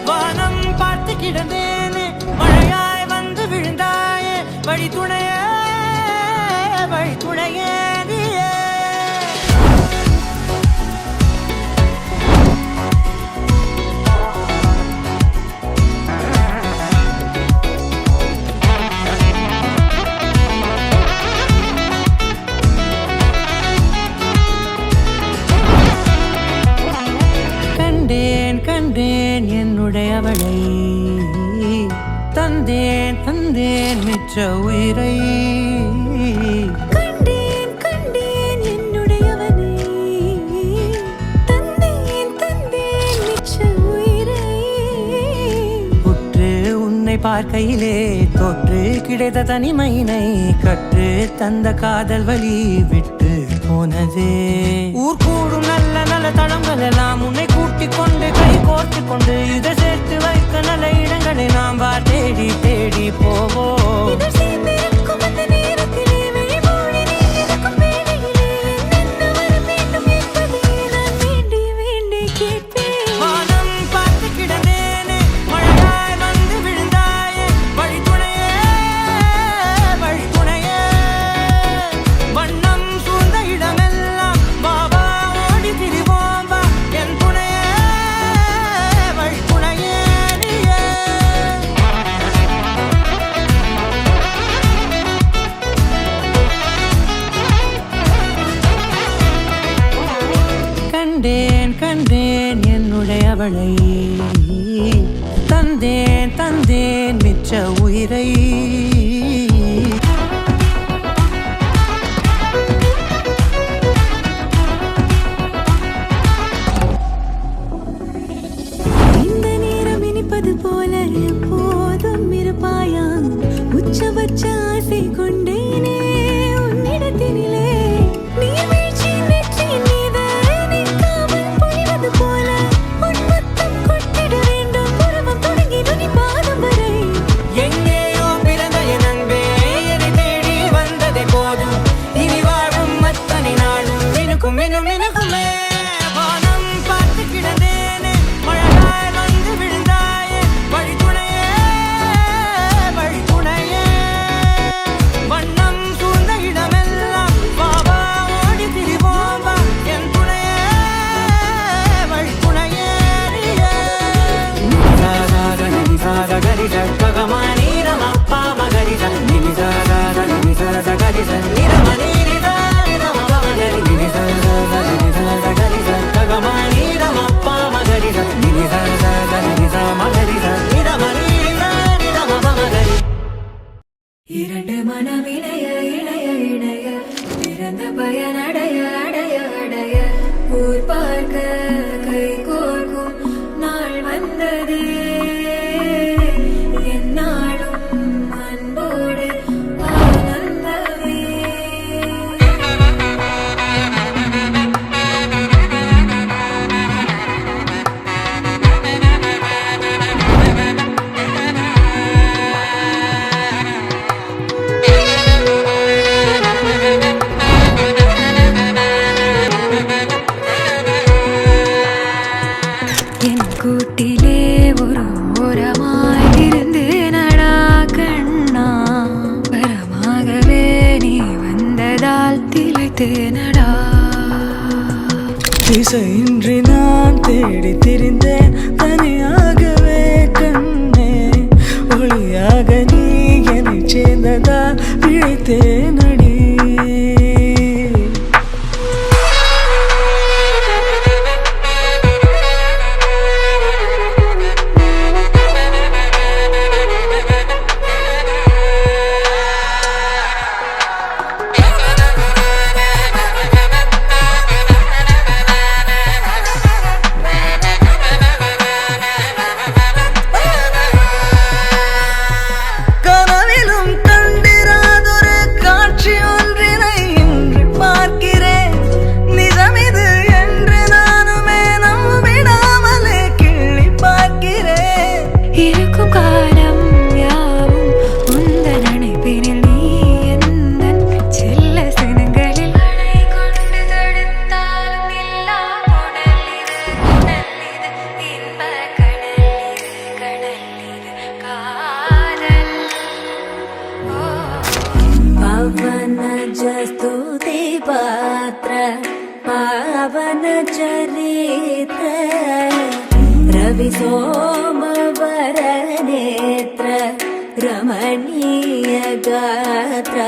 வானம் பார்த்து கிடந்தேனே மழையாய் வந்து விழுந்தாயே வழி துணையே நீயே கண்டேன் என்னுடையவளை தந்தேன் மிச்ச உயிரை கண்டேன் என்னுடையவனை தந்தேன் மிச்ச உயிரை உற்று உன்னை பார்க்கையிலே தொற்று கிடைத்த தனிமையினை கற்று தந்த காதல் வழி விட்டு போனதே ஊர் கூடும் நல்ல நல்ல தளங்கள் எல்லாம் உன்னை கூட்டிக் கொண்டு கை கோர்த்து கொண்டு இதை சேர்த்து வைக்க நல்ல இடங்களை நாம் வா தேடி தேடி போவோம் கண்டேன் என்னுடையவளை தந்தேன் மிச்ச உயிரை இந்த நேரம் இனிப்பது போல எப்போதும் இருப்பாயா உச்சபட்ச ஆசை கொண்டேனே உன்னிடத்தினிலே இரண்டு மனம் இணைய பிறந்த பயன் அடைய ஊர் பார்க்க கை கோர்க்கும் நாள் வந்தது என்னாலும் அன்போடு ஆனந்தமே கூட்டிலே ஒரு ஓரமாயிருந்து நடா கண்ணா பரமாகவே நீ வந்ததால் திளைத்து நடா திசையின்றி நான் தேடி திரிந்தேன் தனியாகவே கண்ணே ஒளியாக நீ என்னை சேர்ந்ததால் பிழைத்தேன் அடி கனவிலும் கண்டிராதொரு காட்சி चरित्र रवि सोमवर नेत्र रमणीय गात्र